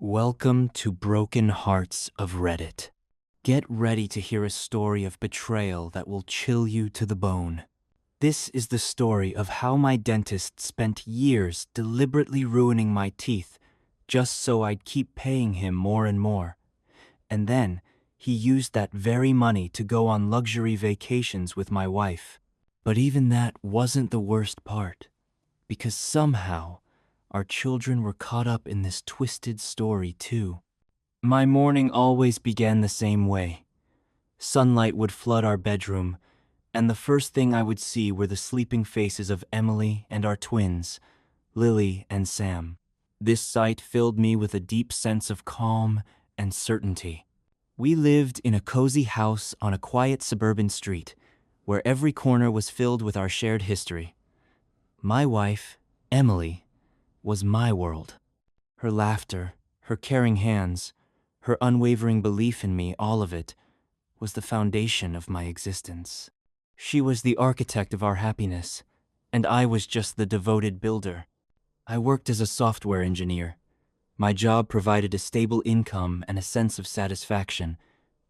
Welcome to Broken Hearts of Reddit. Get ready to hear a story of betrayal that will chill you to the bone. This is the story of how my dentist spent years deliberately ruining my teeth just so I'd keep paying him more and more. And then, he used that very money to go on luxury vacations with my wife. But even that wasn't the worst part, because somehow, our children were caught up in this twisted story too. My morning always began the same way. Sunlight would flood our bedroom, and the first thing I would see were the sleeping faces of Emily and our twins, Lily and Sam. This sight filled me with a deep sense of calm and certainty. We lived in a cozy house on a quiet suburban street, where every corner was filled with our shared history. My wife, Emily, was my world. Her laughter, her caring hands, her unwavering belief in me, all of it, was the foundation of my existence. She was the architect of our happiness, and I was just the devoted builder. I worked as a software engineer. My job provided a stable income and a sense of satisfaction,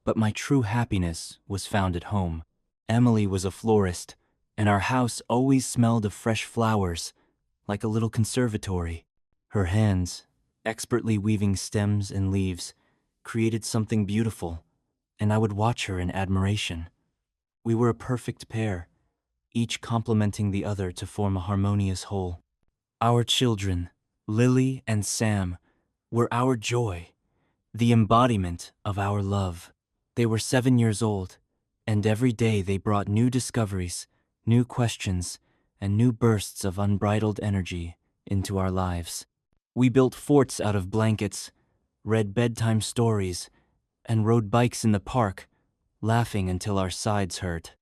but my true happiness was found at home. Emily was a florist, and our house always smelled of fresh flowers, like a little conservatory. Her hands, expertly weaving stems and leaves, created something beautiful, and I would watch her in admiration. We were a perfect pair, each complementing the other to form a harmonious whole. Our children, Lily and Sam, were our joy, the embodiment of our love. They were 7 years old, and every day they brought new discoveries, new questions, and new bursts of unbridled energy into our lives. We built forts out of blankets, read bedtime stories, and rode bikes in the park, laughing until our sides hurt.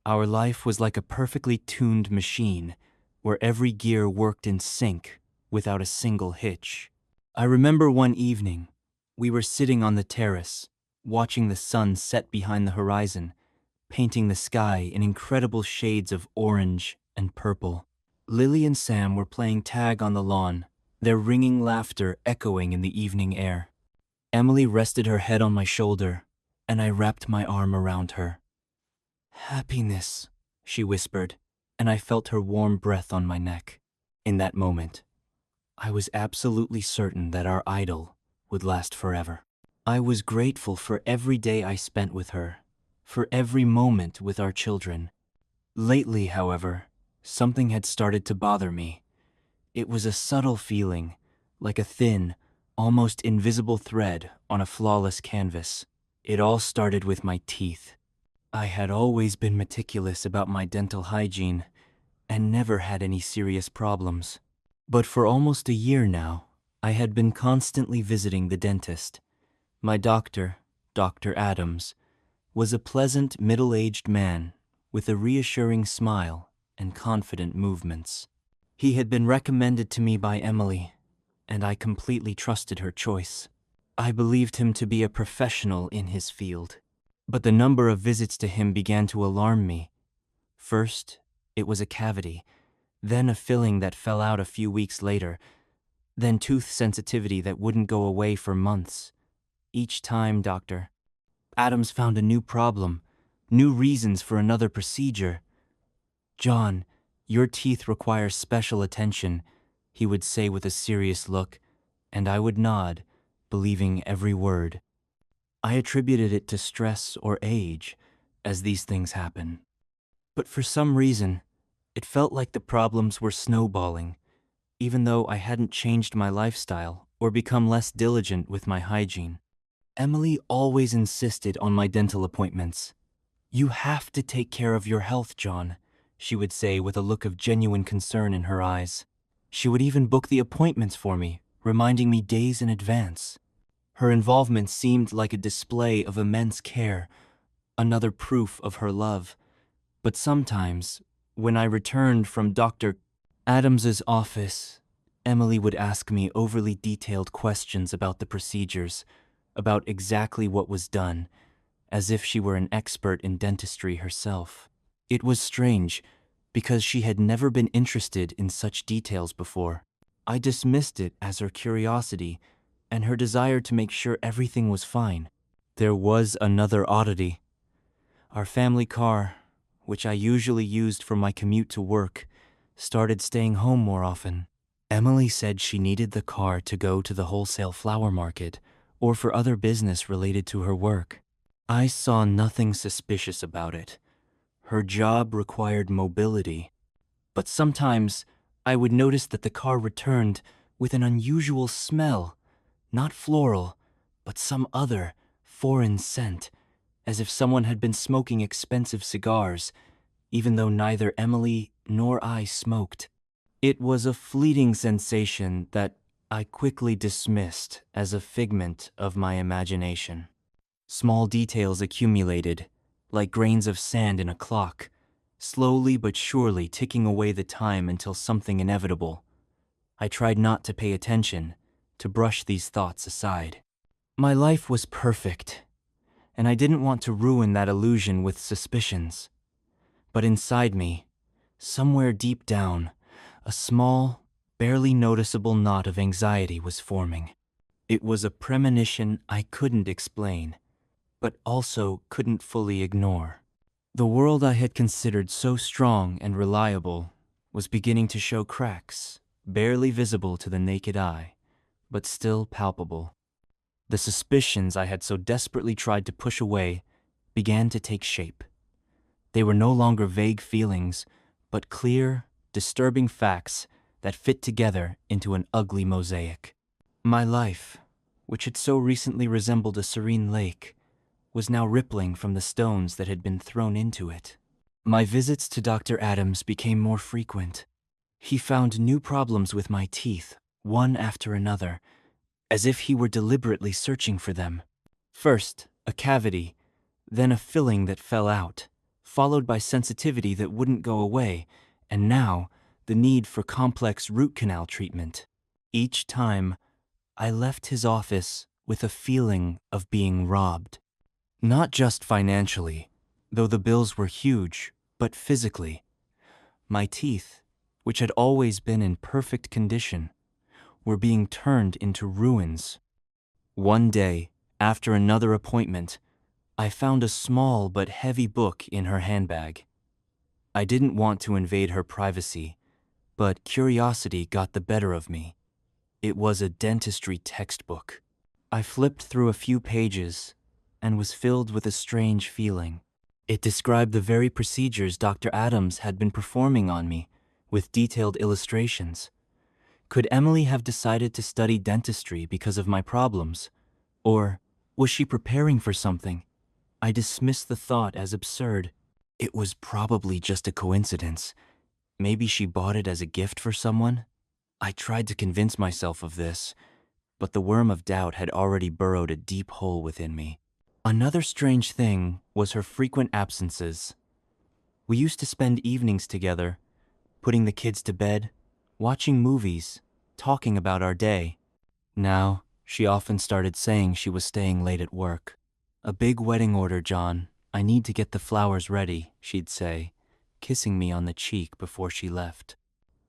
Our life was like a perfectly tuned machine, where every gear worked in sync without a single hitch. I remember one evening, we were sitting on the terrace, watching the sun set behind the horizon, painting the sky in incredible shades of orange and purple. Lily and Sam were playing tag on the lawn, their ringing laughter echoing in the evening air. Emily rested her head on my shoulder, and I wrapped my arm around her. "Happiness," she whispered, and I felt her warm breath on my neck. In that moment, I was absolutely certain that our idyll would last forever. I was grateful for every day I spent with her, for every moment with our children. Lately, however, something had started to bother me. It was a subtle feeling, like a thin, almost invisible thread on a flawless canvas. It all started with my teeth. I had always been meticulous about my dental hygiene and never had any serious problems. But for almost a year now, I had been constantly visiting the dentist. My doctor, Dr. Adams, was a pleasant middle-aged man with a reassuring smile and confident movements. He had been recommended to me by Emily, and I completely trusted her choice. I believed him to be a professional in his field. But the number of visits to him began to alarm me. First, it was a cavity, then a filling that fell out a few weeks later, then tooth sensitivity that wouldn't go away for months. Each time, Dr. Adams found a new problem, new reasons for another procedure. "John, your teeth require special attention," he would say with a serious look, and I would nod, believing every word. I attributed it to stress or age, as these things happen. But for some reason, it felt like the problems were snowballing, even though I hadn't changed my lifestyle or become less diligent with my hygiene. Emily always insisted on my dental appointments. "You have to take care of your health, John," she would say with a look of genuine concern in her eyes. She would even book the appointments for me, reminding me days in advance. Her involvement seemed like a display of immense care, another proof of her love. But sometimes, when I returned from Dr. Adams's office, Emily would ask me overly detailed questions about the procedures, about exactly what was done, as if she were an expert in dentistry herself. It was strange, because she had never been interested in such details before. I dismissed it as her curiosity, and her desire to make sure everything was fine. There was another oddity. Our family car, which I usually used for my commute to work, started staying home more often. Emily said she needed the car to go to the wholesale flower market or for other business related to her work. I saw nothing suspicious about it. Her job required mobility, but sometimes I would notice that the car returned with an unusual smell, not floral, but some other, foreign scent, as if someone had been smoking expensive cigars, even though neither Emily nor I smoked. It was a fleeting sensation that I quickly dismissed as a figment of my imagination. Small details accumulated, like grains of sand in a clock, slowly but surely ticking away the time until something inevitable. I tried not to pay attention, to brush these thoughts aside. My life was perfect, and I didn't want to ruin that illusion with suspicions. But inside me, somewhere deep down, a small, barely noticeable knot of anxiety was forming. It was a premonition I couldn't explain, but also couldn't fully ignore. The world I had considered so strong and reliable was beginning to show cracks, barely visible to the naked eye, but still palpable. The suspicions I had so desperately tried to push away began to take shape. They were no longer vague feelings, but clear, disturbing facts that fit together into an ugly mosaic. My life, which had so recently resembled a serene lake, was now rippling from the stones that had been thrown into it. My visits to Dr. Adams became more frequent. He found new problems with my teeth, one after another, as if he were deliberately searching for them. First, a cavity, then a filling that fell out, followed by sensitivity that wouldn't go away, and now the need for complex root canal treatment. Each time, I left his office with a feeling of being robbed. Not just financially, though the bills were huge, but physically. My teeth, which had always been in perfect condition, were being turned into ruins. One day, after another appointment, I found a small but heavy book in her handbag. I didn't want to invade her privacy, but curiosity got the better of me. It was a dentistry textbook. I flipped through a few pages and was filled with a strange feeling. It described the very procedures Dr. Adams had been performing on me, with detailed illustrations. Could Emily have decided to study dentistry because of my problems? Or was she preparing for something? I dismissed the thought as absurd. It was probably just a coincidence. Maybe she bought it as a gift for someone? I tried to convince myself of this, but the worm of doubt had already burrowed a deep hole within me. Another strange thing was her frequent absences. We used to spend evenings together, putting the kids to bed, watching movies, talking about our day. Now, she often started saying she was staying late at work. "A big wedding order, John. I need to get the flowers ready," she'd say, kissing me on the cheek before she left.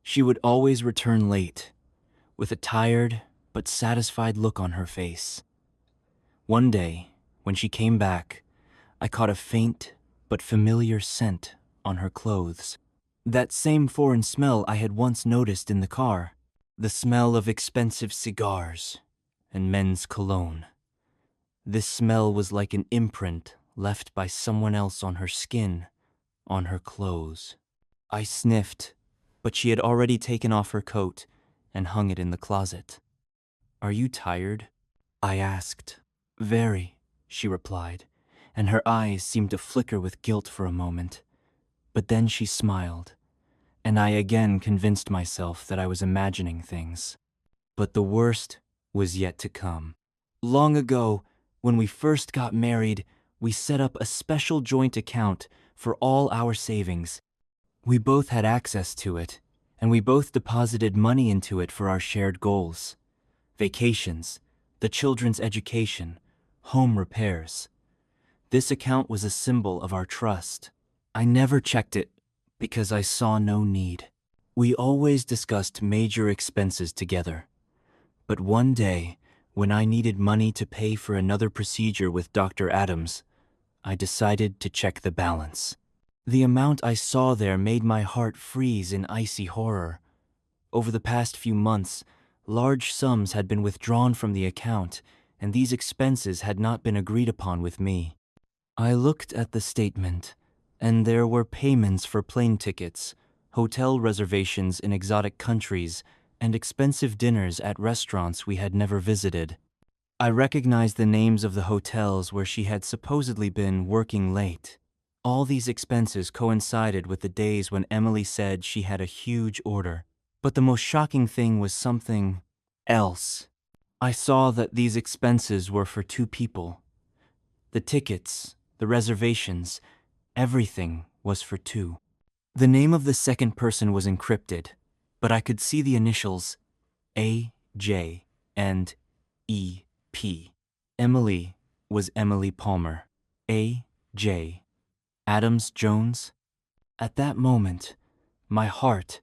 She would always return late, with a tired but satisfied look on her face. One day, when she came back, I caught a faint but familiar scent on her clothes. That same foreign smell I had once noticed in the car. The smell of expensive cigars and men's cologne. This smell was like an imprint left by someone else on her skin, on her clothes. I sniffed, but she had already taken off her coat and hung it in the closet. "Are you tired?" I asked. "Very," she replied, and her eyes seemed to flicker with guilt for a moment. But then she smiled, and I again convinced myself that I was imagining things. But the worst was yet to come. Long ago, when we first got married, we set up a special joint account for all our savings. We both had access to it, and we both deposited money into it for our shared goals. Vacations, the children's education, home repairs. This account was a symbol of our trust. I never checked it because I saw no need. We always discussed major expenses together. But one day, When I needed money to pay for another procedure with Dr. Adams, I decided to check the balance. The amount I saw there made my heart freeze in icy horror. Over the past few months, large sums had been withdrawn from the account, and these expenses had not been agreed upon with me. I looked at the statement, and there were payments for plane tickets, hotel reservations in exotic countries, and expensive dinners at restaurants we had never visited. I recognized the names of the hotels where she had supposedly been working late. All these expenses coincided with the days when Emily said she had a huge order. But the most shocking thing was something else. I saw that these expenses were for two people. The tickets, the reservations, everything was for two. The name of the second person was encrypted, but I could see the initials A.J. and E.P. Emily was Emily Palmer. A.J. Adams Jones. At that moment, my heart,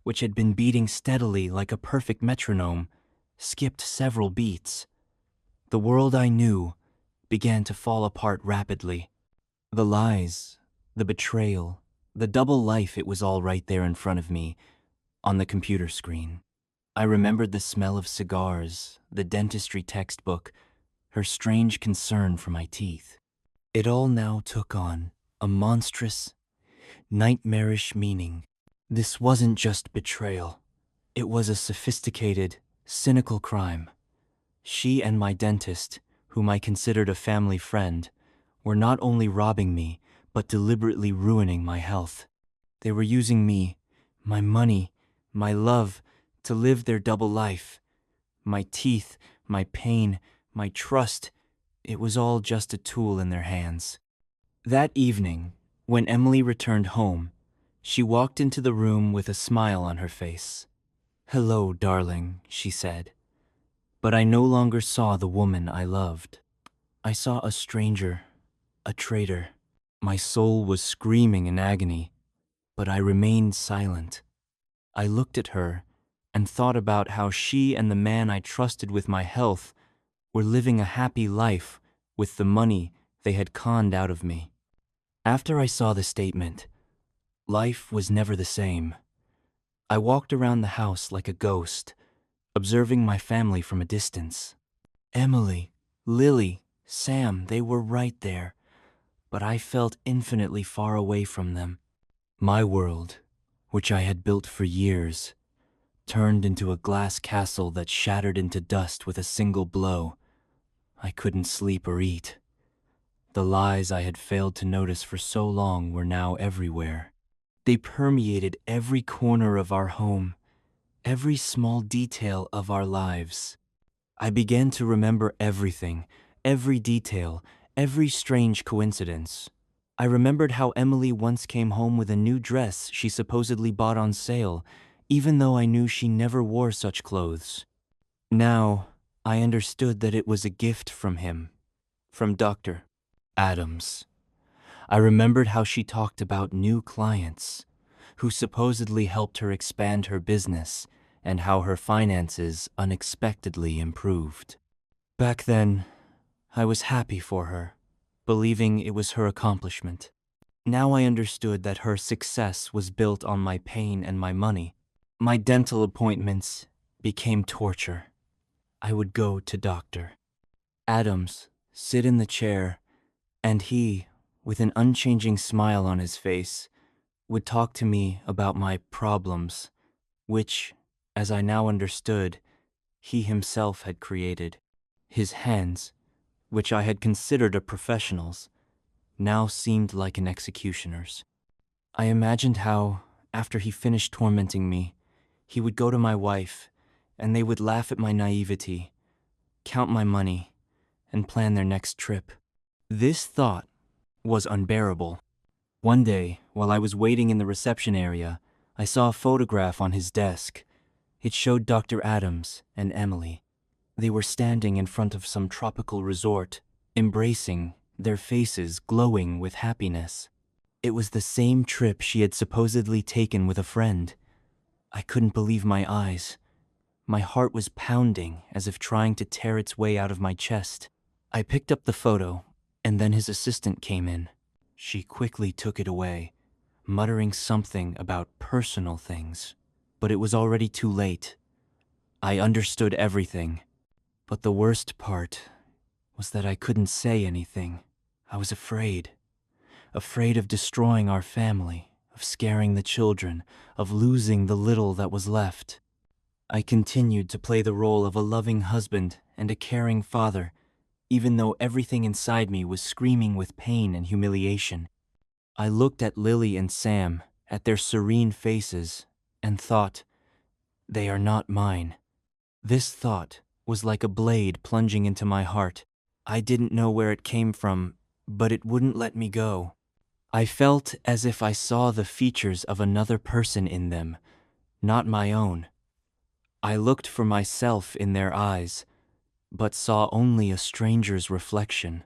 which had been beating steadily like a perfect metronome, skipped several beats. The world I knew began to fall apart rapidly. The lies, the betrayal, the double life, it was all right there in front of me, on the computer screen. I remembered the smell of cigars, the dentistry textbook, her strange concern for my teeth. It all now took on a monstrous, nightmarish meaning. This wasn't just betrayal. It was a sophisticated, cynical crime. She and my dentist, whom I considered a family friend, were not only robbing me, but deliberately ruining my health. They were using me, my money, my love, to live their double life. My teeth, my pain, my trust, it was all just a tool in their hands. That evening, when Emily returned home, she walked into the room with a smile on her face. "Hello, darling," she said. But I no longer saw the woman I loved. I saw a stranger, a traitor. My soul was screaming in agony, but I remained silent. I looked at her and thought about how she and the man I trusted with my health were living a happy life with the money they had conned out of me. After I saw the statement, life was never the same. I walked around the house like a ghost, observing my family from a distance. Emily, Lily, Sam, they were right there, but I felt infinitely far away from them. My world, which I had built for years, turned into a glass castle that shattered into dust with a single blow. I couldn't sleep or eat. The lies I had failed to notice for so long were now everywhere. They permeated every corner of our home, every small detail of our lives. I began to remember everything, every detail, every strange coincidence. I remembered how Emily once came home with a new dress she supposedly bought on sale, even though I knew she never wore such clothes. Now, I understood that it was a gift from him, from Dr. Adams. I remembered how she talked about new clients, who supposedly helped her expand her business, and how her finances unexpectedly improved. Back then, I was happy for her, believing it was her accomplishment. Now I understood that her success was built on my pain and my money. My dental appointments became torture. I would go to Dr. Adams, sit in the chair, and he, with an unchanging smile on his face, would talk to me about my problems, which, as I now understood, he himself had created. His hands, which I had considered a professional's, now seemed like an executioner's. I imagined how, after he finished tormenting me, he would go to my wife, and they would laugh at my naivety, count my money, and plan their next trip. This thought was unbearable. One day, while I was waiting in the reception area, I saw a photograph on his desk. It showed Dr. Adams and Emily. They were standing in front of some tropical resort, embracing, their faces glowing with happiness. It was the same trip she had supposedly taken with a friend. I couldn't believe my eyes. My heart was pounding as if trying to tear its way out of my chest. I picked up the photo, and then his assistant came in. She quickly took it away, muttering something about personal things. But it was already too late. I understood everything. But the worst part was that I couldn't say anything. I was afraid. Afraid of destroying our family, of scaring the children, of losing the little that was left. I continued to play the role of a loving husband and a caring father, even though everything inside me was screaming with pain and humiliation. I looked at Lily and Sam, at their serene faces, and thought, they are not mine. This thought was like a blade plunging into my heart. I didn't know where it came from, but it wouldn't let me go. I felt as if I saw the features of another person in them, not my own. I looked for myself in their eyes, but saw only a stranger's reflection.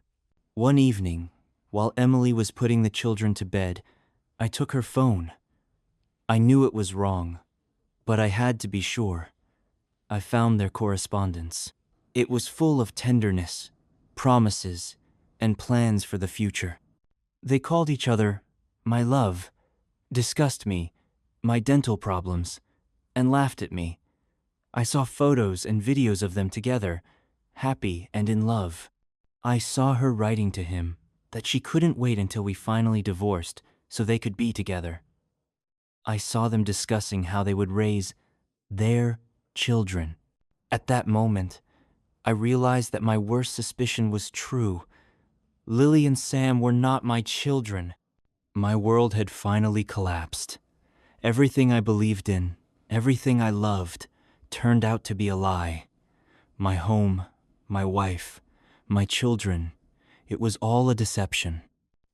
One evening, while Emily was putting the children to bed, I took her phone. I knew it was wrong, but I had to be sure. I found their correspondence. It was full of tenderness, promises, and plans for the future. They called each other my love, discussed me, my dental problems, and laughed at me. I saw photos and videos of them together, happy and in love. I saw her writing to him that she couldn't wait until we finally divorced so they could be together. I saw them discussing how they would raise their children. At that moment, I realized that my worst suspicion was true. Lily and Sam were not my children. My world had finally collapsed. Everything I believed in, everything I loved, turned out to be a lie. My home, my wife, my children, it was all a deception.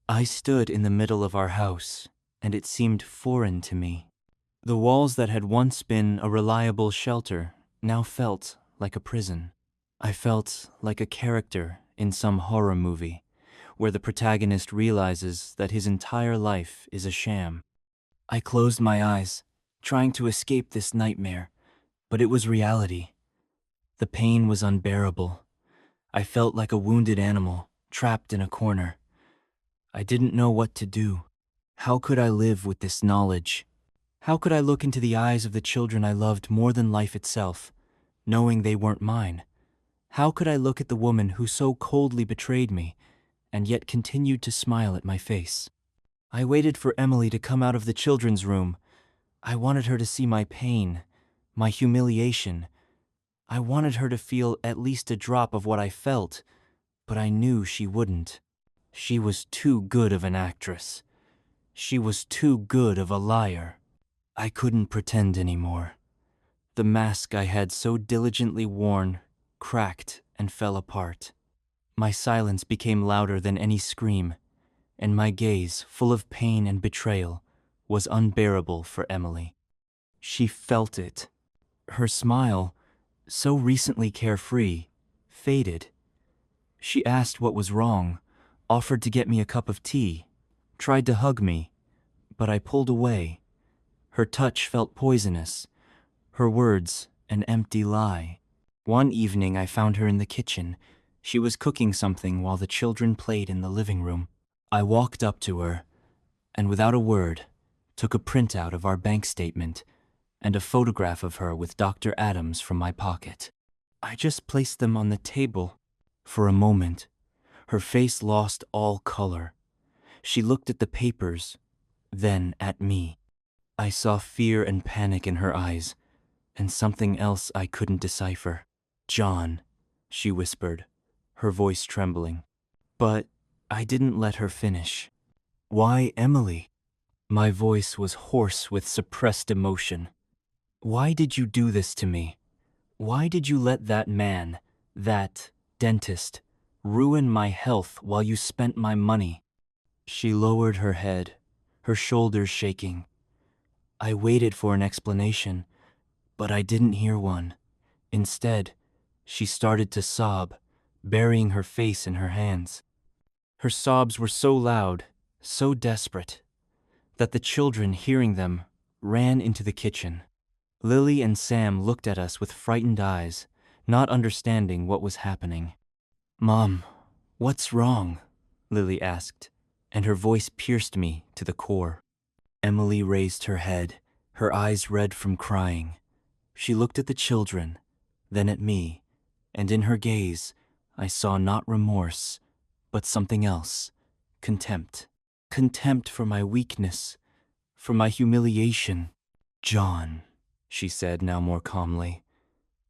I stood in the middle of our house, and it seemed foreign to me. The walls that had once been a reliable shelter now felt like a prison. I felt like a character in some horror movie, where the protagonist realizes that his entire life is a sham. I closed my eyes, trying to escape this nightmare, but it was reality. The pain was unbearable. I felt like a wounded animal, trapped in a corner. I didn't know what to do. How could I live with this knowledge? How could I look into the eyes of the children I loved more than life itself, knowing they weren't mine? How could I look at the woman who so coldly betrayed me, and yet continued to smile at my face? I waited for Emily to come out of the children's room. I wanted her to see my pain, my humiliation. I wanted her to feel at least a drop of what I felt, but I knew she wouldn't. She was too good of an actress. She was too good of a liar. I couldn't pretend anymore. The mask I had so diligently worn cracked and fell apart. My silence became louder than any scream, and my gaze, full of pain and betrayal, was unbearable for Emily. She felt it. Her smile, so recently carefree, faded. She asked what was wrong, offered to get me a cup of tea, tried to hug me, but I pulled away. Her touch felt poisonous, her words an empty lie. One evening I found her in the kitchen. She was cooking something while the children played in the living room. I walked up to her, and without a word, took a printout of our bank statement and a photograph of her with Dr. Adams from my pocket. I just placed them on the table. For a moment, her face lost all color. She looked at the papers, then at me. I saw fear and panic in her eyes, and something else I couldn't decipher. "John," she whispered, her voice trembling. But I didn't let her finish. "Why, Emily?" My voice was hoarse with suppressed emotion. "Why did you do this to me? Why did you let that man, that dentist, ruin my health while you spent my money?" She lowered her head, her shoulders shaking. I waited for an explanation, but I didn't hear one. Instead, she started to sob, burying her face in her hands. Her sobs were so loud, so desperate, that the children, hearing them, ran into the kitchen. Lily and Sam looked at us with frightened eyes, not understanding what was happening. "Mom, what's wrong?" Lily asked, and her voice pierced me to the core. Emily raised her head, her eyes red from crying. She looked at the children, then at me, and in her gaze, I saw not remorse, but something else: contempt. Contempt for my weakness, for my humiliation. "John," she said now more calmly,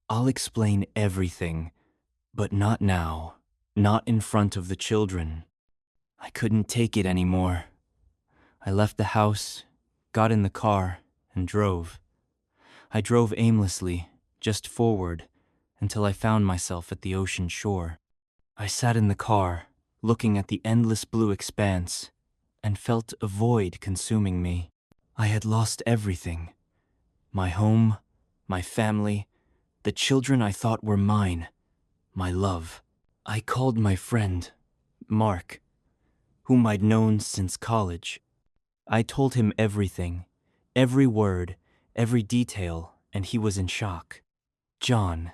"I'll explain everything, but not now, not in front of the children." I couldn't take it anymore. I left the house, got in the car, and drove. I drove aimlessly, just forward, until I found myself at the ocean shore. I sat in the car, looking at the endless blue expanse, and felt a void consuming me. I had lost everything: my home, my family, the children I thought were mine, my love. I called my friend, Mark, whom I'd known since college. I told him everything, every word, every detail, and he was in shock. "John,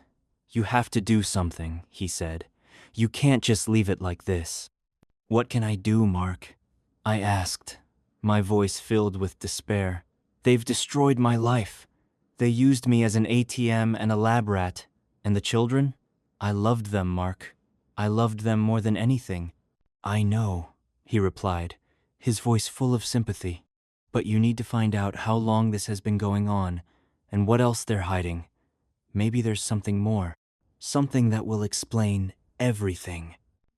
you have to do something," he said. "You can't just leave it like this." "What can I do, Mark?" I asked, my voice filled with despair. "They've destroyed my life. They used me as an ATM and a lab rat. And the children? I loved them, Mark. I loved them more than anything." "I know," he replied, his voice full of sympathy. "But you need to find out how long this has been going on, and what else they're hiding. Maybe there's something more, something that will explain everything."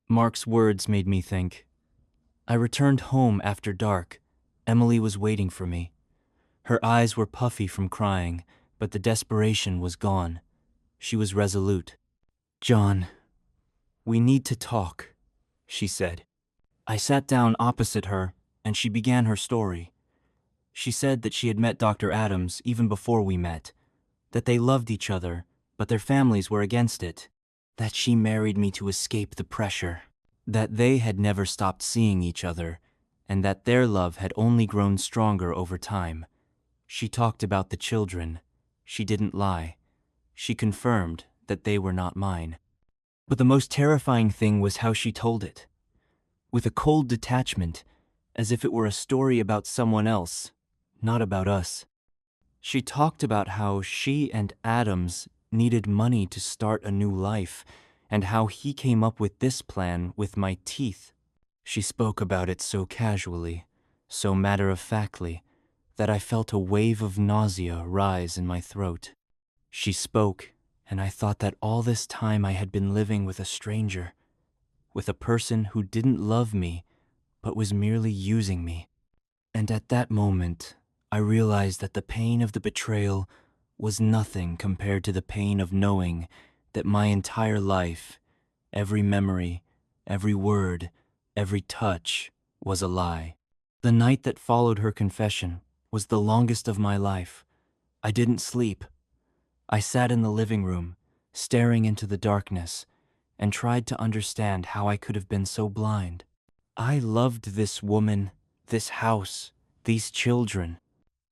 Mark's words made me think. I returned home after dark. Emily was waiting for me. Her eyes were puffy from crying, but the desperation was gone. She was resolute. "John, we need to talk," she said. I sat down opposite her, and she began her story. She said that she had met Dr. Adams even before we met, that they loved each other, but their families were against it, that she married me to escape the pressure, that they had never stopped seeing each other, and that their love had only grown stronger over time. She talked about the children. She didn't lie. She confirmed that they were not mine. But the most terrifying thing was how she told it, with a cold detachment, as if it were a story about someone else, not about us. She talked about how she and Adams needed money to start a new life, and how he came up with this plan with my teeth. She spoke about it so casually, so matter-of-factly, that I felt a wave of nausea rise in my throat. She spoke, and I thought that all this time I had been living with a stranger, with a person who didn't love me, but was merely using me. And at that moment, I realized that the pain of the betrayal was nothing compared to the pain of knowing that my entire life, every memory, every word, every touch, was a lie. The night that followed her confession was the longest of my life. I didn't sleep. I sat in the living room, staring into the darkness, and tried to understand how I could have been so blind. I loved this woman, this house, these children,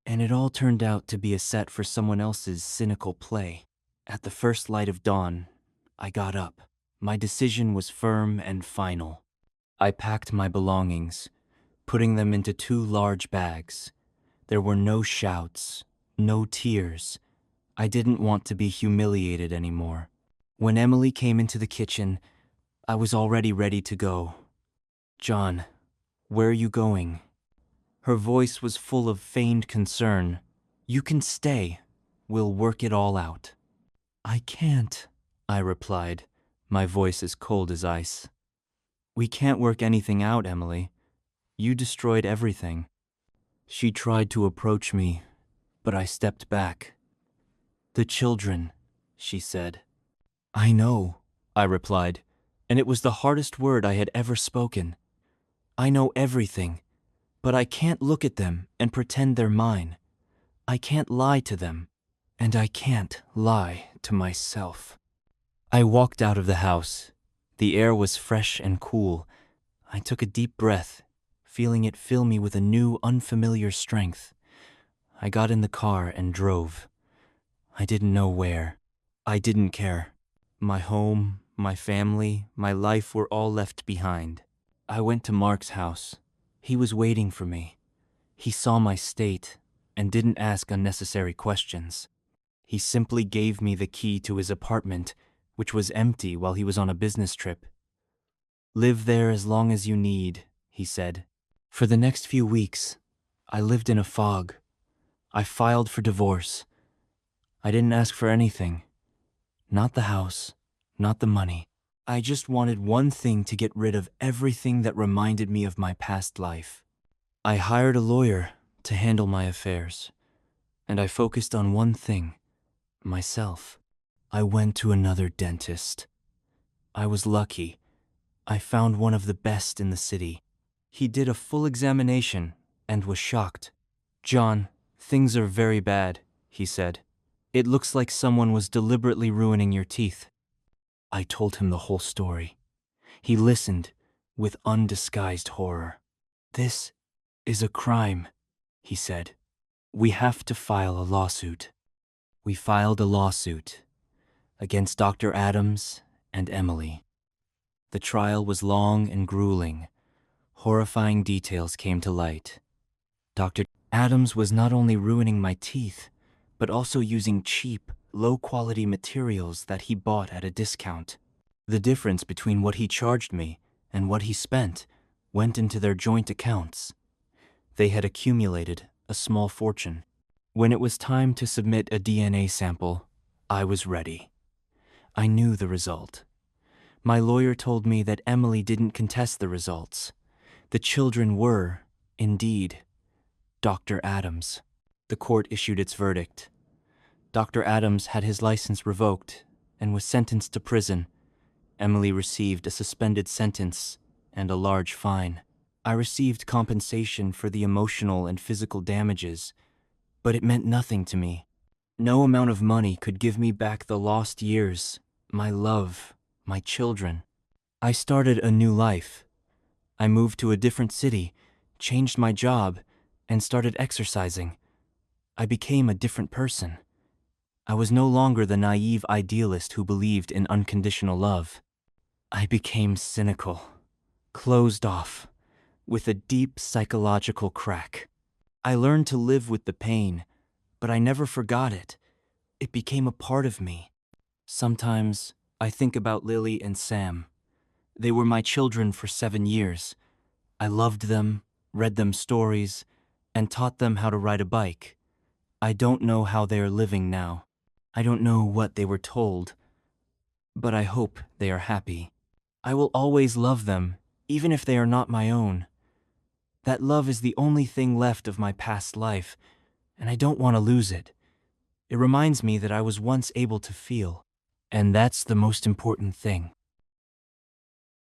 and it all turned out to be a set for someone else's cynical play. At the first light of dawn, I got up. My decision was firm and final. I packed my belongings, putting them into 2 large bags. There were no shouts, no tears. I didn't want to be humiliated anymore. When Emily came into the kitchen, I was already ready to go. "John, where are you going?" Her voice was full of feigned concern. "You can stay. We'll work it all out." "I can't," I replied, my voice as cold as ice. "We can't work anything out, Emily. You destroyed everything." She tried to approach me, but I stepped back. "The children," she said. "I know," I replied, and it was the hardest word I had ever spoken. "I know everything, but I can't look at them and pretend they're mine. I can't lie to them, and I can't lie to myself." I walked out of the house. The air was fresh and cool. I took a deep breath, feeling it fill me with a new, unfamiliar strength. I got in the car and drove. I didn't know where. I didn't care. My home, my family, my life were all left behind. I went to Mark's house. He was waiting for me. He saw my state and didn't ask unnecessary questions. He simply gave me the key to his apartment, which was empty while he was on a business trip. "Live there as long as you need," he said. For the next few weeks, I lived in a fog. I filed for divorce. I didn't ask for anything. Not the house, not the money. I just wanted one thing: to get rid of everything that reminded me of my past life. I hired a lawyer to handle my affairs, and I focused on one thing: myself. I went to another dentist. I was lucky. I found one of the best in the city. He did a full examination and was shocked. "John, things are very bad," he said. "It looks like someone was deliberately ruining your teeth." I told him the whole story. He listened with undisguised horror. "This is a crime," he said. "We have to file a lawsuit." We filed a lawsuit against Dr. Adams and Emily. The trial was long and grueling. Horrifying details came to light. Dr. Adams was not only ruining my teeth, but also using cheap, low-quality materials that he bought at a discount. The difference between what he charged me and what he spent went into their joint accounts. They had accumulated a small fortune. When it was time to submit a DNA sample, I was ready. I knew the result. My lawyer told me that Emily didn't contest the results. The children were, indeed, Dr. Adams. The court issued its verdict. Dr. Adams had his license revoked and was sentenced to prison. Emily received a suspended sentence and a large fine. I received compensation for the emotional and physical damages, but it meant nothing to me. No amount of money could give me back the lost years, my love, my children. I started a new life. I moved to a different city, changed my job, and started exercising. I became a different person. I was no longer the naive idealist who believed in unconditional love. I became cynical, closed off, with a deep psychological crack. I learned to live with the pain, but I never forgot it. It became a part of me. Sometimes I think about Lily and Sam. They were my children for 7 years. I loved them, read them stories, and taught them how to ride a bike. I don't know how they are living now. I don't know what they were told, but I hope they are happy. I will always love them, even if they are not my own. That love is the only thing left of my past life, and I don't want to lose it. It reminds me that I was once able to feel, and that's the most important thing.